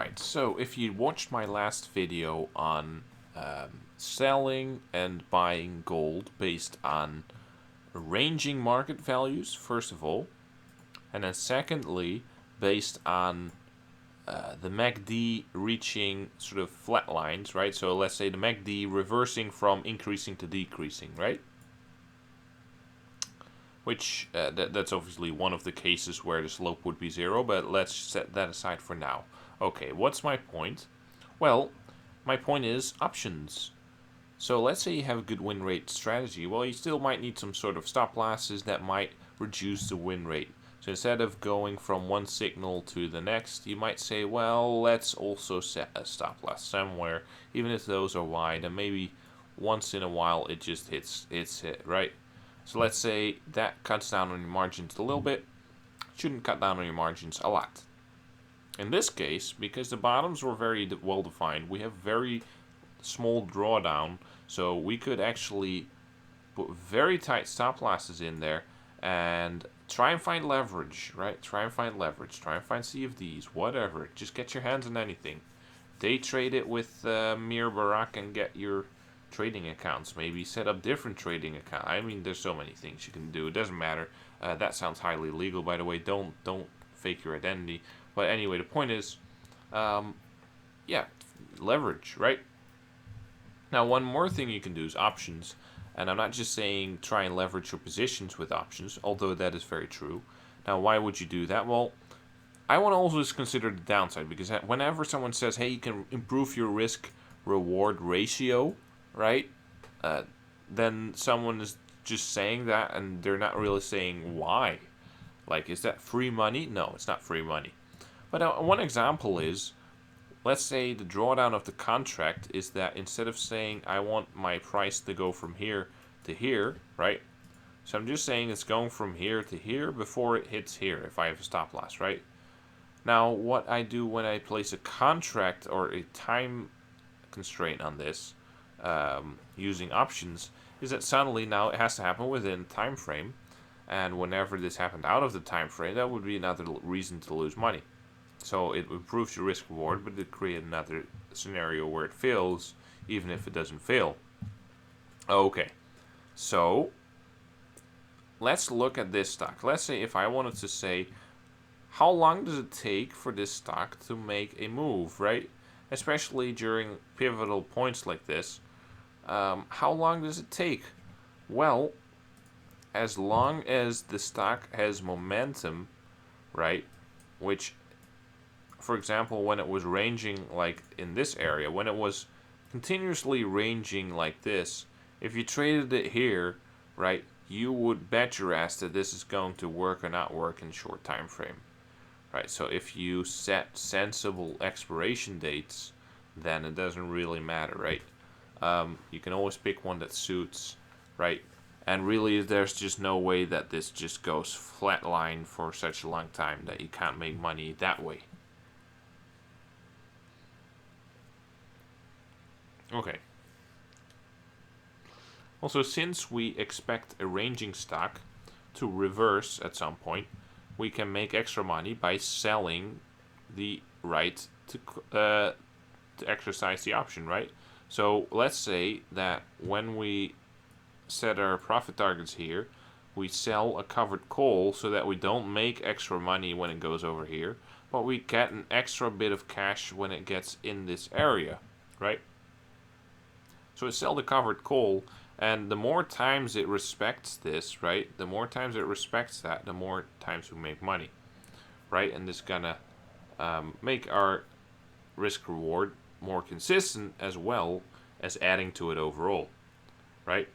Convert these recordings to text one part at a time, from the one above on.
Alright, so if you watched my last video on selling and buying gold based on ranging market values, first of all, and then secondly, based on the MACD reaching sort of flat lines, right? So let's say the MACD reversing from increasing to decreasing, right? Which, that's obviously one of the cases where the slope would be zero, but let's set that aside for now. Okay, what's my point? Well, my point is options. So let's say you have a good win rate strategy. Well, you still might need some sort of stop losses that might reduce the win rate. So instead of going from one signal to the next, you might say, well, let's also set a stop loss somewhere, even if those are wide, and maybe once in a while it just hits it, right? So let's say that cuts down on your margins a little bit. Shouldn't cut down on your margins a lot. In this case, because the bottoms were very well defined, we have very small drawdown, so we could actually put very tight stop losses in there and try and find leverage, right? Try and find leverage, try and find CFDs, whatever. Just get your hands on anything. Day trade it with Mir Barak and get your trading accounts. Maybe set up different trading accounts. I mean, there's so many things you can do. It doesn't matter. That sounds highly illegal, by the way. Don't fake your identity. But anyway, the point is, yeah, leverage, right? Now, one more thing you can do is options. And I'm not just saying try and leverage your positions with options, although that is very true. Now, why would you do that? Well, I want to also consider the downside, because whenever someone says, hey, you can improve your risk-reward ratio, right? Then someone is just saying that, and they're not really saying why. Like, is that free money? No, it's not free money. But one example is, let's say the drawdown of the contract is that instead of saying I want my price to go from here to here, right? So I'm just saying it's going from here to here before it hits here if I have a stop loss, right? Now, what I do when I place a contract or a time constraint on this using options is that suddenly now it has to happen within a time frame, and whenever this happened out of the time frame, that would be another reason to lose money. So it improves your risk reward, but it creates another scenario where it fails, even if it doesn't fail. Okay, so let's look at this stock. Let's say if I wanted to say, how long does it take for this stock to make a move, right? Especially during pivotal points like this. How long does it take? Well, as long as the stock has momentum, right? Which, for example, when it was ranging like in this area, when it was continuously ranging like this, if you traded it here, right, you would bet your ass that this is going to work or not work in short time frame. Right, so if you set sensible expiration dates, then it doesn't really matter, right? You can always pick one that suits, right? And really, there's just no way that this just goes flatline for such a long time that you can't make money that way. Okay. Also, since we expect a ranging stock to reverse at some point, we can make extra money by selling the right to exercise the option, right? So let's say that when we set our profit targets here, we sell a covered call so that we don't make extra money when it goes over here, but we get an extra bit of cash when it gets in this area, right? So we sell the covered call, and the more times it respects this, right, the more times it respects that, the more times we make money, right? And this is gonna make our risk reward more consistent as well as adding to it overall, right?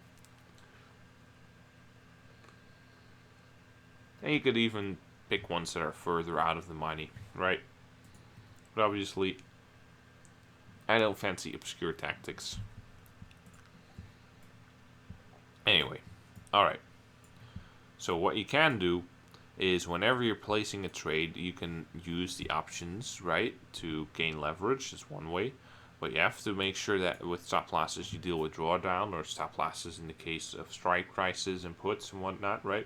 And you could even pick ones that are further out of the money, right? But obviously, I don't fancy obscure tactics. Anyway, alright. So what you can do is whenever you're placing a trade, you can use the options, right, to gain leverage. Is one way. But you have to make sure that with stop losses you deal with drawdown, or stop losses in the case of strike prices and puts and whatnot, right?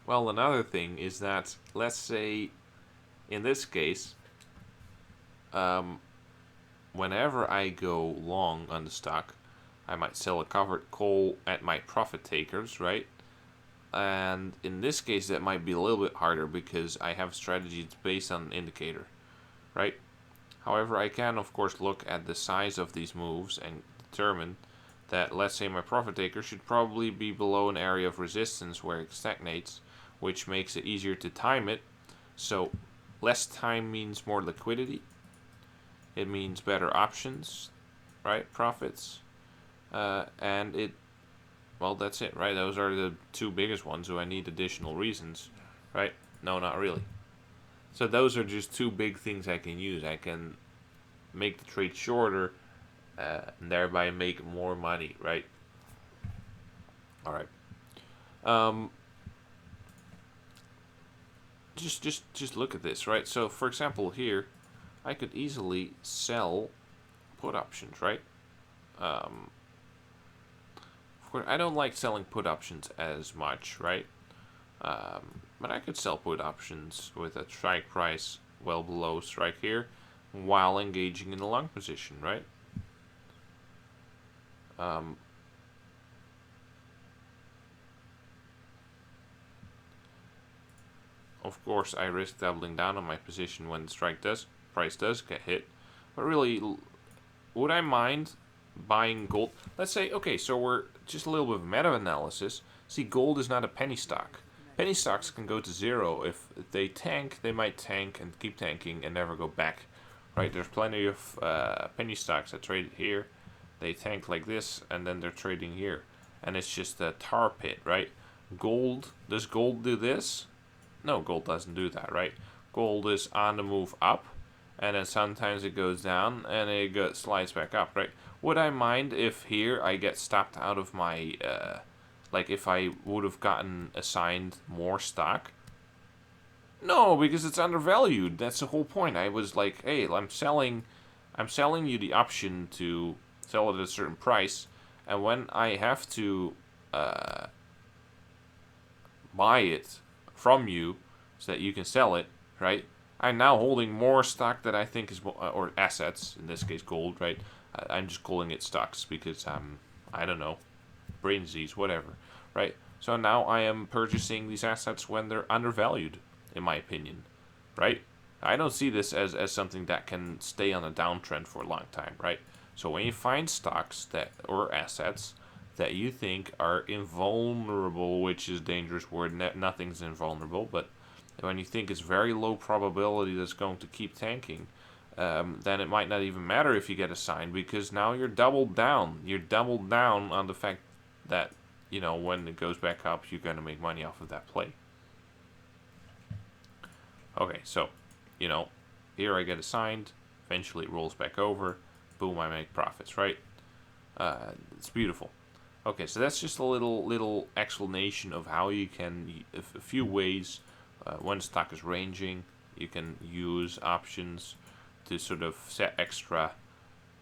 Well, another thing is that, let's say in this case, whenever I go long on the stock, I might sell a covered call at my profit takers, right? And in this case, that might be a little bit harder because I have strategies based on an indicator, right? However, I can, of course, look at the size of these moves and determine that, let's say, my profit taker should probably be below an area of resistance where it stagnates, which makes it easier to time it. So, less time means more liquidity. It means better options, right? Profits. And it, well, that's it, right? Those are the two biggest ones. Do I need additional reasons, right? No, not really. So those are just two big things I can use. I can make the trade shorter, and thereby make more money, right? All right. Um, just look at this, right? So for example, here, I could easily sell put options, right? Of course, I don't like selling put options as much, right? But I could sell put options with a strike price well below strike here, while engaging in a long position, right? Of course, I risk doubling down on my position when the price does get hit. But really, would I mind buying gold? Let's say, okay, so we're just a little bit of meta-analysis. See, gold is not a penny stock. Penny stocks can go to zero. If they tank, they might tank and keep tanking and never go back, right? There's plenty of penny stocks that trade here. They tank like this, and then they're trading here. And it's just a tar pit, right? Gold, does gold do this? No, gold doesn't do that, right? Gold is on the move up, and then sometimes it goes down, and it slides back up, right? Would I mind if here I get stopped out of my, like if I would have gotten assigned more stock? No, because it's undervalued. That's the whole point. I was like, hey, I'm selling you the option to sell it at a certain price, and when I have to buy it from you so that you can sell it, right? I'm now holding more stock that I think is, or assets, in this case gold, right? I'm just calling it stocks because I don't know, brain disease, whatever, right? So now I am purchasing these assets when they're undervalued, in my opinion, right? I don't see this as something that can stay on a downtrend for a long time, right? So when you find stocks that or assets that you think are invulnerable, which is a dangerous word, nothing's invulnerable, but when you think it's very low probability that's going to keep tanking, then it might not even matter if you get assigned because now you're doubled down. You're doubled down on the fact that, you know, when it goes back up, you're going to make money off of that play. Okay, so, you know, here I get assigned. Eventually it rolls back over. Boom, I make profits, right? It's beautiful. Okay, so that's just a little explanation of how you can, a few ways, when stock is ranging, you can use options to sort of set extra,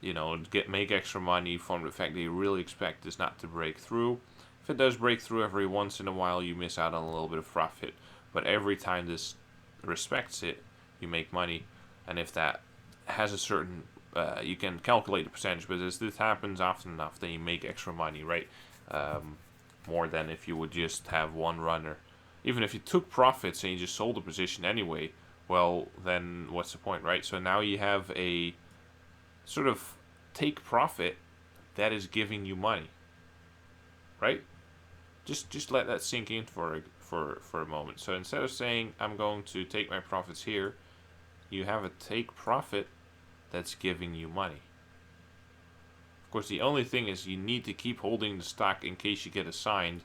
you know, make extra money from the fact that you really expect this not to break through. If it does break through every once in a while, you miss out on a little bit of profit. But every time this respects it, you make money. And if that has a certain, you can calculate the percentage, but as this happens often enough, then you make extra money, right? More than if you would just have one runner. Even if you took profits and you just sold the position anyway, well, then what's the point, right? So now you have a sort of take profit that is giving you money, right? Just let that sink in for a moment. So instead of saying I'm going to take my profits here, you have a take profit that's giving you money. Of course, the only thing is you need to keep holding the stock in case you get assigned.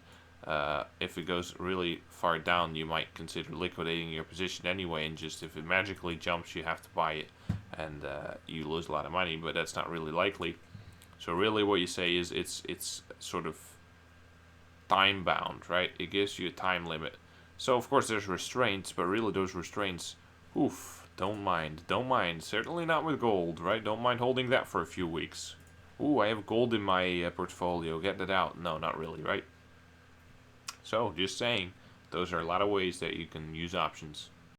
If it goes really far down, you might consider liquidating your position anyway, and just if it magically jumps, you have to buy it, and you lose a lot of money. But that's not really likely. So really, what you say is it's sort of time bound, right? It gives you a time limit. So of course there's restraints, but really those restraints, don't mind. Certainly not with gold, right? Don't mind holding that for a few weeks. Ooh, I have gold in my portfolio. Get that out. No, not really, right? So, just saying, those are a lot of ways that you can use options.